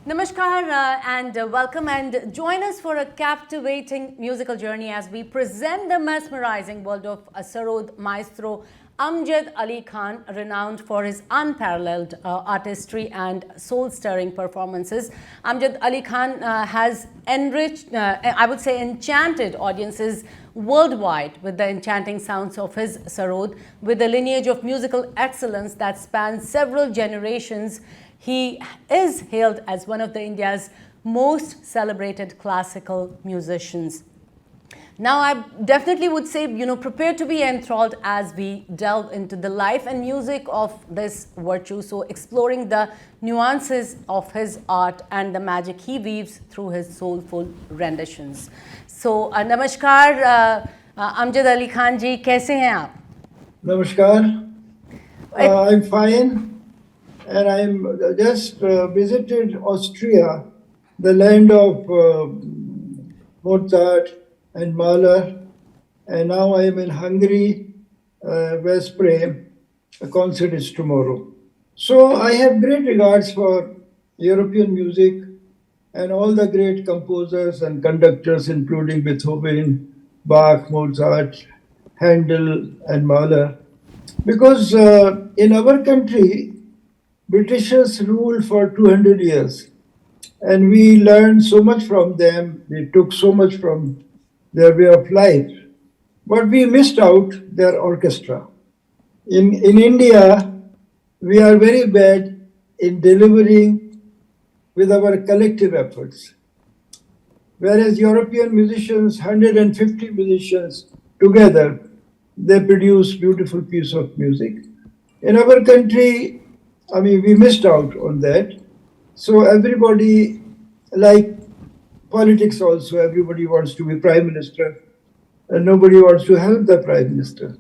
Namaskar and welcome, and join us for a captivating musical journey as we present the mesmerizing world of Sarod maestro Amjad Ali Khan, renowned for his unparalleled artistry and soul-stirring performances. Amjad Ali Khan has enriched, I would say enchanted audiences worldwide with the enchanting sounds of his Sarod. With a lineage of musical excellence that spans several generations, he is hailed as one of India's most celebrated classical musicians. Now, I definitely would say, prepare to be enthralled as we delve into the life and music of this virtuoso, exploring the nuances of his art and the magic he weaves through his soulful renditions. So, namaskar, Amjad Ali Khan ji, kaise hain aap? Namaskar. I'm fine. And I'm just visited Austria, the land of Mozart and Mahler, and now I am in Hungary, Veszprém. The concert is tomorrow. So I have great regards for European music and all the great composers and conductors, including Beethoven, Bach, Mozart, Handel, and Mahler, because in our country, Britishers ruled for 200 years, and we learned so much from them. We took so much from their way of life, but we missed out their orchestra. In India, we are very bad in delivering with our collective efforts. Whereas European musicians, 150 musicians together, they produce beautiful piece of music. In our country, we missed out on that. So everybody, like politics also, everybody wants to be prime minister and nobody wants to help the prime minister.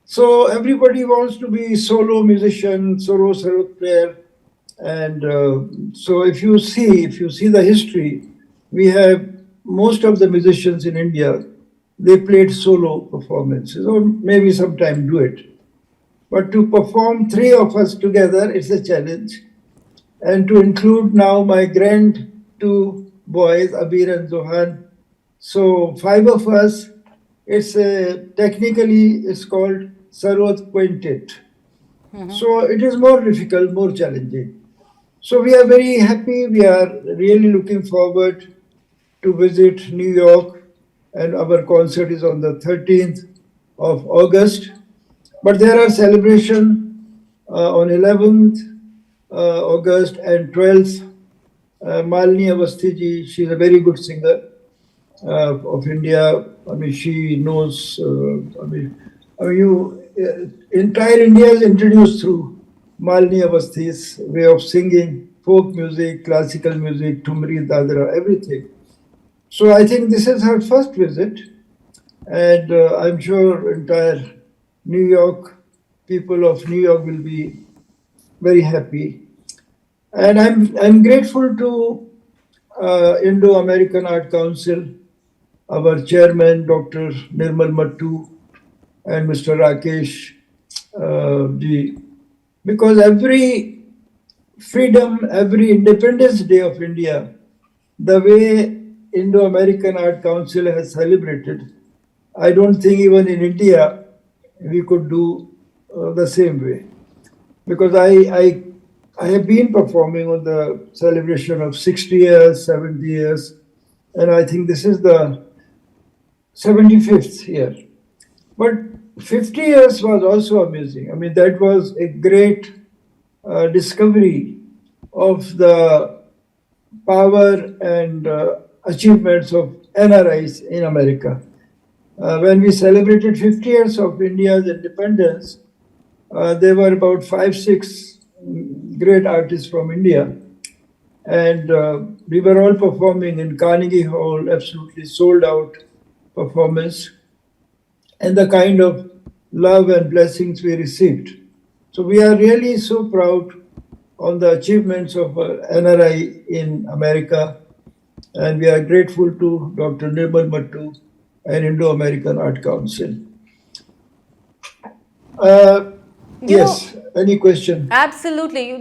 So everybody wants to be solo musician, solo player. And so if you see the history, we have most of the musicians in India, they played solo performances, or maybe sometime duet. But to perform three of us together, it's a challenge. And to include now my grand two boys, Abeer and Zohaan. So five of us, technically it's called Sarod Quintet. So it is more difficult, more challenging. So we are very happy. We are really looking forward to visit New York, and our concert is on the 13th of August. But there are celebrations on 11th August and 12th. Malini Awasthi ji, she's a very good singer of India. She knows. Entire India is introduced through Malini Awasthi's way of singing, folk music, classical music, Thumri, Dadra, everything. So I think this is her first visit, and I'm sure entire New York, people of New York will be very happy. And I'm grateful to Indo-American Art Council, our chairman, Dr. Nirmal Mattu, and Mr. Rakesh ji, because every freedom, every Independence Day of India, the way Indo-American Art Council has celebrated, I don't think even in India we could do the same way, because I have been performing on the celebration of 60 years, 70 years, and I think this is the 75th year. But 50 years was also amazing. That was a great discovery of the power and achievements of NRIs in America. When we celebrated 50 years of India's independence, there were about 5-6 great artists from India. And we were all performing in Carnegie Hall, absolutely sold out performance, and the kind of love and blessings we received. So we are really so proud on the achievements of NRI in America, and we are grateful to Dr. Nirmal Mattu and Indo-American Art Council. You know, Yes, any question? absolutely.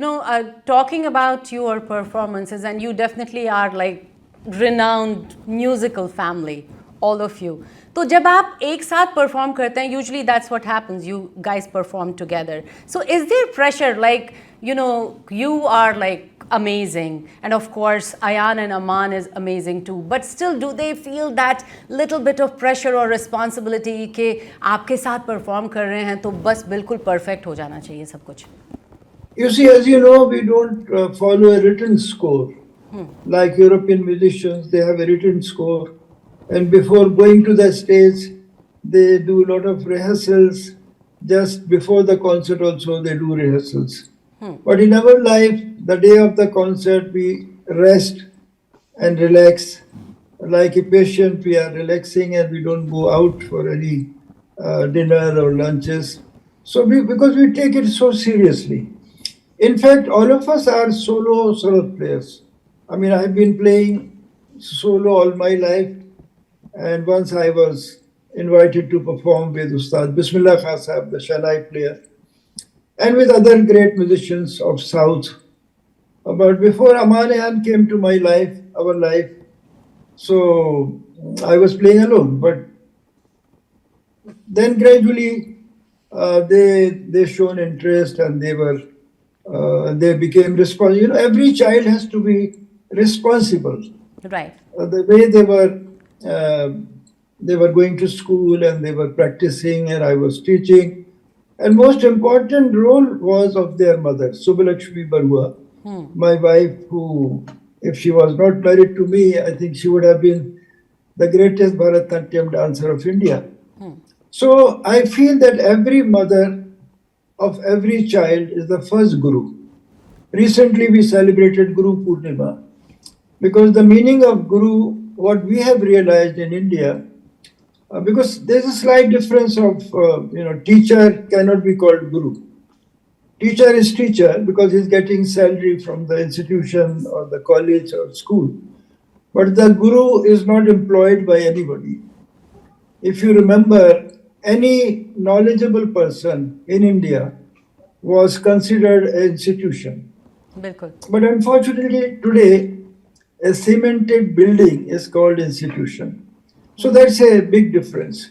Talking about your performances, and you definitely are like renowned musical family, all of you. तो जब आप एक साथ perform करते हैं, usually that's what happens. You guys perform together. So is there pressure? Like, you are like amazing, and of course, Ayaan and Amaan is amazing too. But still, do they feel that little bit of pressure or responsibility कि आपके साथ perform कर रहे हैं तो बस बिल्कुल perfect हो जाना चाहिए सब कुछ? You see, as you know, we don't follow a written score. Like European musicians, they have a written score. And before going to the stage, they do a lot of rehearsals. Just before the concert, also, they do rehearsals. But in our life, the day of the concert, we rest and relax. Like a patient, we are relaxing and we don't go out for any dinner or lunches. So, because we take it so seriously. In fact, all of us are solo Sarod players. I mean, I've been playing solo all my life, and once I was invited to perform with Ustad Bismillah Khan Sahab, the Shanai player, and with other great musicians of South. But before Amaan came to my life, our life, so I was playing alone. But then gradually they shown interest and they became responsible. Every child has to be responsible. Right. The way they were going to school and they were practicing and I was teaching. And most important role was of their mother, Subbalakshmi Barua, my wife, who, if she was not married to me, I think she would have been the greatest Bharatanatyam dancer of India. So I feel that every mother of every child is the first guru. Recently we celebrated Guru Purnima because the meaning of guru, what we have realized in India, because there's a slight difference of, teacher cannot be called guru. Teacher is teacher because he's getting salary from the institution or the college or school. But the guru is not employed by anybody. If you remember, any knowledgeable person in India was considered an institution. बिल्कुल. But unfortunately, today, a cemented building is called institution. So that's a big difference.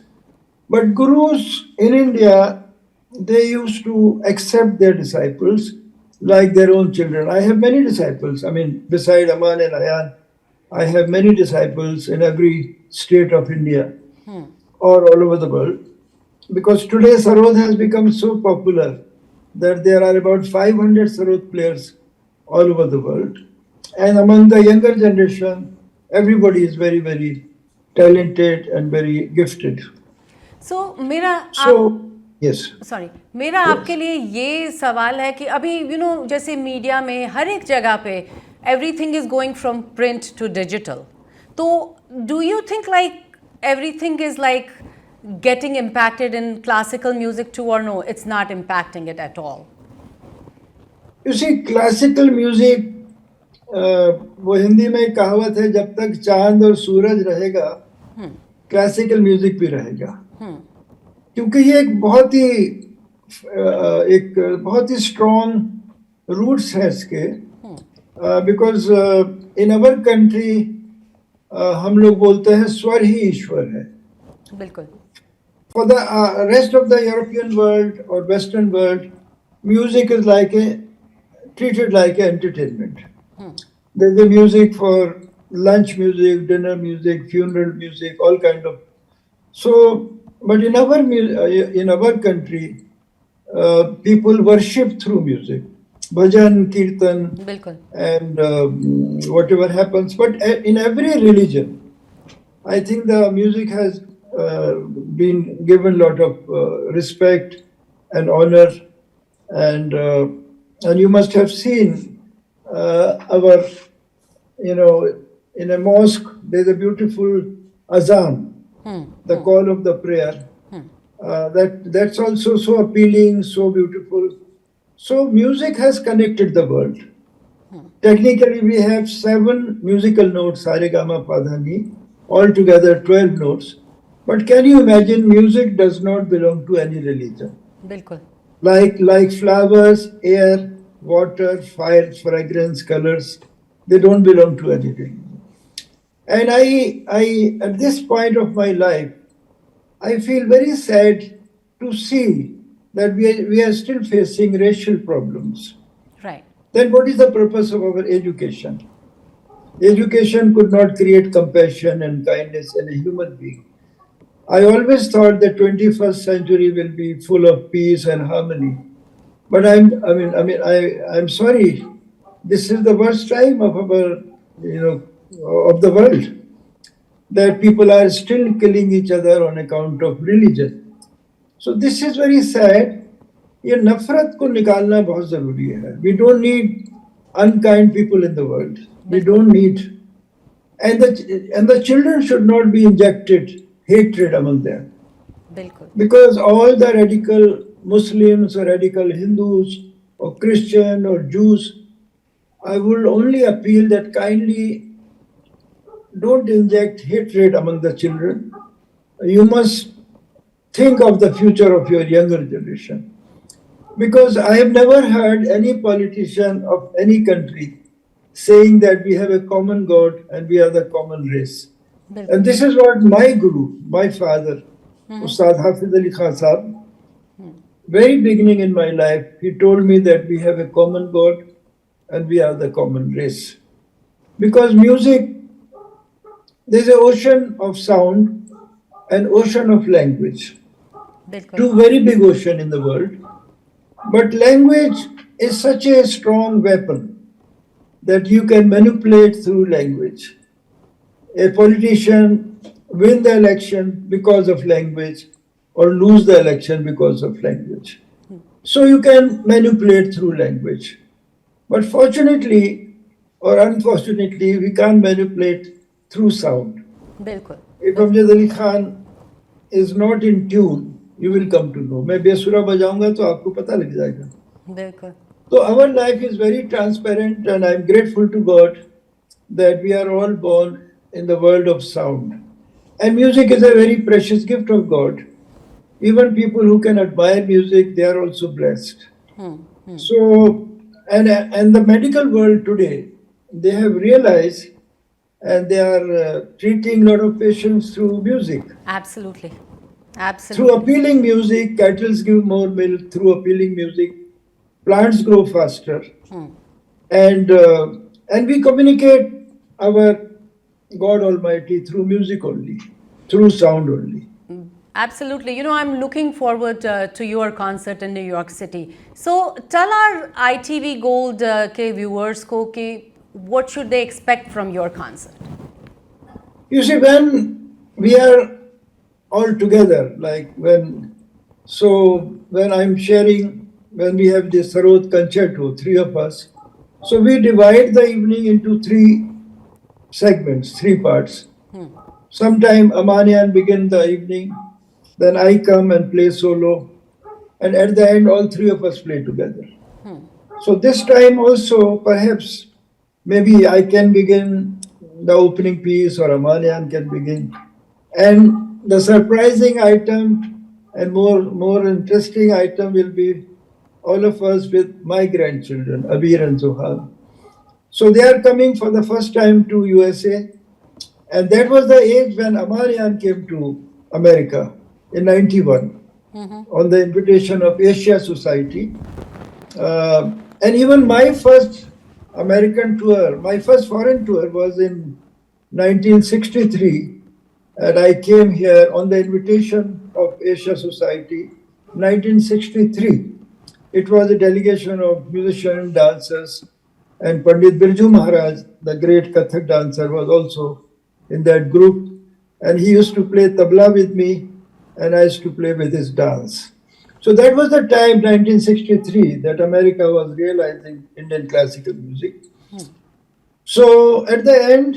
But gurus in India, they used to accept their disciples like their own children. I have many disciples. I mean, beside Amaan and Ayaan, I have many disciples in every state of India or all over the world. Because today Sarod has become so popular that there are about 500 Sarod players all over the world. And among the younger generation, everybody is very, very talented and very gifted. So Yes. Sorry, मेरा आपके लिए ये सवाल है कि अभी जैसे media में हर एक जगह पे everything is going from print to digital, तो do you think like everything is like getting impacted in classical music too, or no, it's not impacting it at all? You see, classical music, वो हिंदी में कहावत है, जब तक चांद और सूरज रहेगा क्लासिकल म्यूजिक भी रहेगा, क्योंकि ये एक बहुत ही स्ट्रॉन्ग रूट्स है इसके. बिकॉज इन अवर कंट्री हम लोग बोलते हैं स्वर ही ईश्वर है. बिल्कुल. For the rest of the European world or Western world, music is treated like an entertainment. There's a music for lunch music, dinner music, funeral music, all kind of. So, but in our country, people worship through music, bhajan, kirtan, बिल्कुल. and whatever happens. But in every religion, I think the music has been given a lot of respect and honor, and you must have seen our, in a mosque there's a beautiful azan, the call of the prayer. That's also so appealing, so beautiful. So music has connected the world. Technically, we have 7 musical notes, sa re ga ma pa dha ni, altogether 12 notes. But can you imagine, music does not belong to any religion. बिल्कुल. like flowers, air, water, fire, fragrance, colors. They don't belong to anything. And I at this point of my life, I feel very sad to see that we are still facing racial problems. Right. Then what is the purpose of our education? Education could not create compassion and kindness in a human being. I always thought the 21st century will be full of peace and harmony. But I'm sorry. This is the worst time of our, of the world, that people are still killing each other on account of religion. So this is very sad. ये नफरत को निकालना बहुत जरूरी है. We don't need unkind people in the world. We don't need, and the children should not be injected hatred among them. बिल्कुल. Because all the radical Muslims or radical Hindus or Christian or Jews, I will only appeal that kindly don't inject hatred among the children. You must think of the future of your younger generation. Because I have never heard any politician of any country saying that we have a common God and we are the common race. And this is what my guru, my father, Ustad Hafiz Ali Khan Sahab, very beginning in my life, he told me that we have a common God and we are the common race. Because music, there's an ocean of sound and ocean of language. Two very big ocean in the world. But language is such a strong weapon that you can manipulate through language. A politician win the election because of language or lose the election because of language. So you can manipulate through language. But fortunately or unfortunately, we can't manipulate through sound. बिल्कुल. If Amjad Ali Khan is not in tune, you will come to know. मैं बेसुरा बजाऊंगा तो आपको पता लग जाएगा. बिल्कुल. So our life is very transparent, and I'm grateful to God that we are all born in the world of sound. And music is a very precious gift of God. Even people who can admire music, they are also blessed. So, and the medical world today, they have realized, and they are treating a lot of patients through music. Absolutely. Through Absolutely. appealing music, cattle give more milk. Through appealing music, plants grow faster. And we communicate our God Almighty through music only, through sound only. Absolutely. You know, I'm looking forward to your concert in New York City. So tell our ITV Gold के viewers को कि what should they expect from your concert? You see, when we are all together, like when I'm sharing, when we have this Sarod concerto, three of us, so we divide the evening into three segments, three parts. Sometime Amaan begin the evening, then I come and play solo, and at the end all three of us play together. So this time also, perhaps, maybe I can begin the opening piece or Amaan can begin. And the surprising item and more interesting item will be all of us with my grandchildren, Abeer and Zohaan. So they are coming for the first time to USA, and that was the age when Amaan came to America in 91 on the invitation of Asia Society. And even my first American tour, my first foreign tour was in 1963. And I came here on the invitation of Asia Society, 1963. It was a delegation of musicians, dancers, and Pandit Birju Maharaj, the great Kathak dancer, was also in that group. And he used to play tabla with me, and I used to play with his dance. So that was the time, 1963, that America was realizing Indian classical music. So at the end,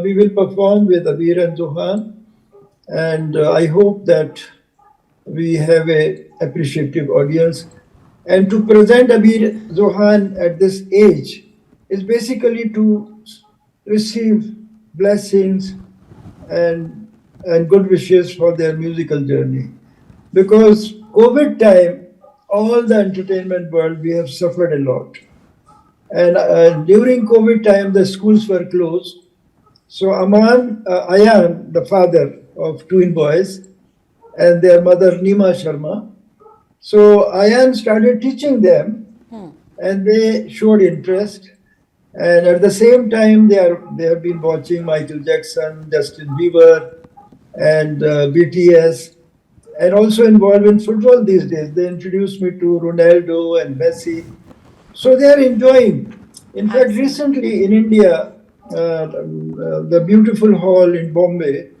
we will perform with Abeer and Zohaan. And I hope that we have a appreciative audience. And to present Abeer Zohaan at this age is basically to receive blessings and good wishes for their musical journey. Because COVID time, all the entertainment world, we have suffered a lot. And during COVID time, the schools were closed. So Ayaan, the father of twin boys, and their mother Nima Sharma. So Ayaan started teaching them, and they showed interest. And at the same time, they have been watching Michael Jackson, Justin Bieber, and BTS, and also involved in football these days. They introduced me to Ronaldo and Messi. So they are enjoying. In fact, recently in India, the beautiful hall in Bombay,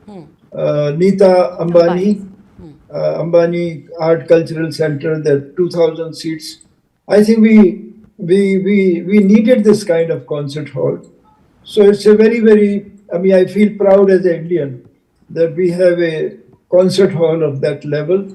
Nita Ambani Art Cultural Center, the 2,000 seats. I think we needed this kind of concert hall. So it's a very, I mean, I feel proud as an Indian that we have a concert hall of that level.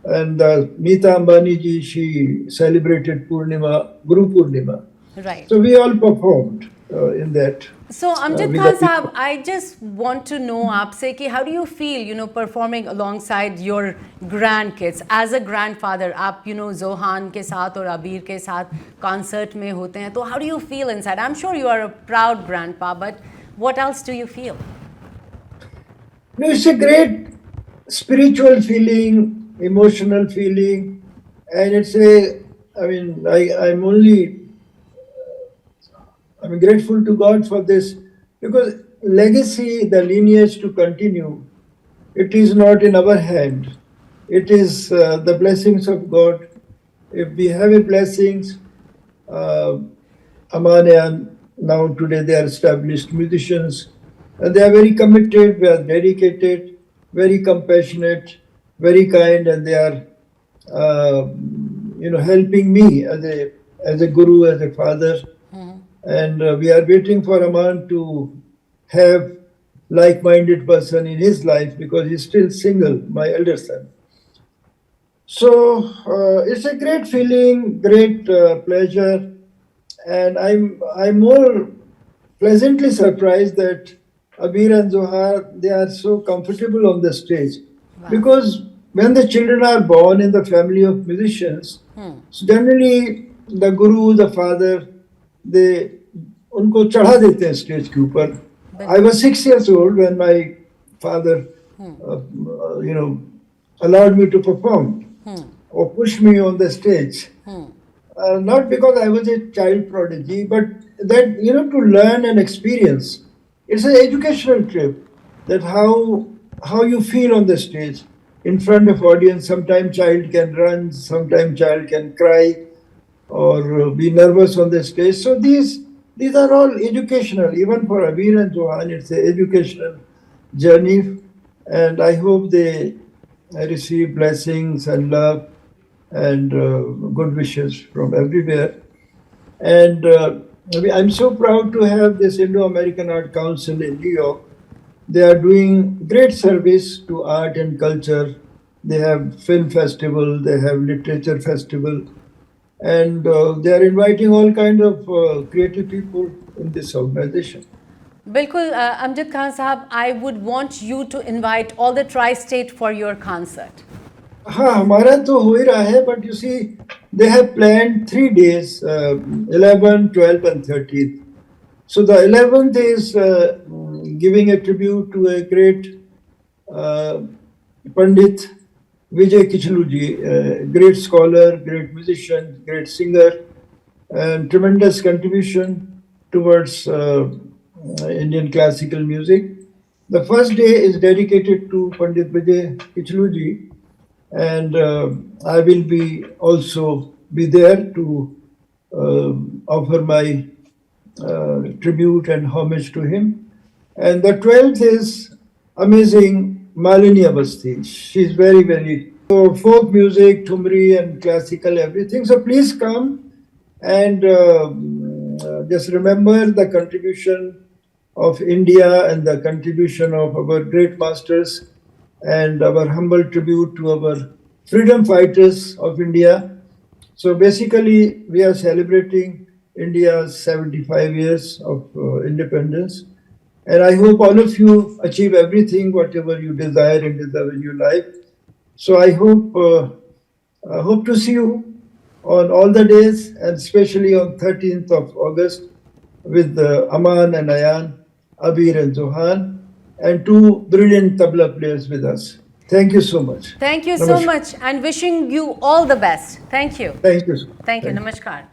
And Nita Ambani ji, she celebrated Guru Purnima. Right. So we all performed in that. So Amjad with Khan the Sahab, I just want to know आपसे कि how do you feel, performing alongside your grandkids as a grandfather? आप Zohaan के साथ और Abeer के साथ concert में होते हैं, तो how do you feel inside? I'm sure you are a proud grandpa, but what else do you feel? No, it's a great spiritual feeling, emotional feeling, and it's I'm grateful to God for this, because legacy, the lineage to continue, it is not in our hand. It is the blessings of God. If we have a blessings, Amaan and now today they are established musicians, and they are very committed, they are dedicated, very compassionate, very kind, and they are helping me as a guru, as a father. And we are waiting for Amaan to have like-minded person in his life, because he's still single, my elder son. So it's a great feeling, great pleasure, and I'm more pleasantly surprised that Abeer and Zohaan, they are so comfortable on the stage. Wow. Because when the children are born in the family of musicians, so generally the guru, the father, they उनको चढ़ा देते हैं stage के ऊपर. I was 6 years old when my father, allowed me to perform or pushed me on the stage. Not because I was a child prodigy, but that to learn and experience. It's an educational trip. That how you feel on the stage in front of audience. Sometimes child can run, sometimes child can cry, or be nervous on the stage. So these are all educational. Even for Abeer and Zohaan, it's an educational journey. And I hope they receive blessings and love and good wishes from everywhere. And I'm so proud to have this Indo-American Art Council in New York. They are doing great service to art and culture. They have film festival, they have literature festival, and they are inviting all kind of creative people in this organization. Bilkul, Amjad Khan Sahab, I would want you to invite all the tri-state for your concert. हाँ, हमारा तो हो ही रहा है, but you see, they have planned 3 days, 11, 12 and 13th. So the 11th is giving a tribute to a great Pandit Vijay Kachroo ji, great scholar, great musician, great singer, and tremendous contribution towards Indian classical music. The first day is dedicated to Pandit Vijay Kachroo ji, and I will be also be there to offer my tribute and homage to him. And the 12th is amazing Malini Avasthi. She's very so folk music, thumri and classical, everything. So please come and just remember the contribution of India and the contribution of our great masters, and our humble tribute to our freedom fighters of India. So basically, we are celebrating India's 75 years of independence. And I hope all of you achieve everything, whatever you desire and deserve in your life. So I hope Hope to see you on all the days, and especially on 13th of August with Amaan and Ayaan, Abeer and Zohaan, and two brilliant tabla players with us. Thank you so much. Thank you so Namaskar. much and wishing you all the best. Thank you. Thank you. Thank you. Namaskar.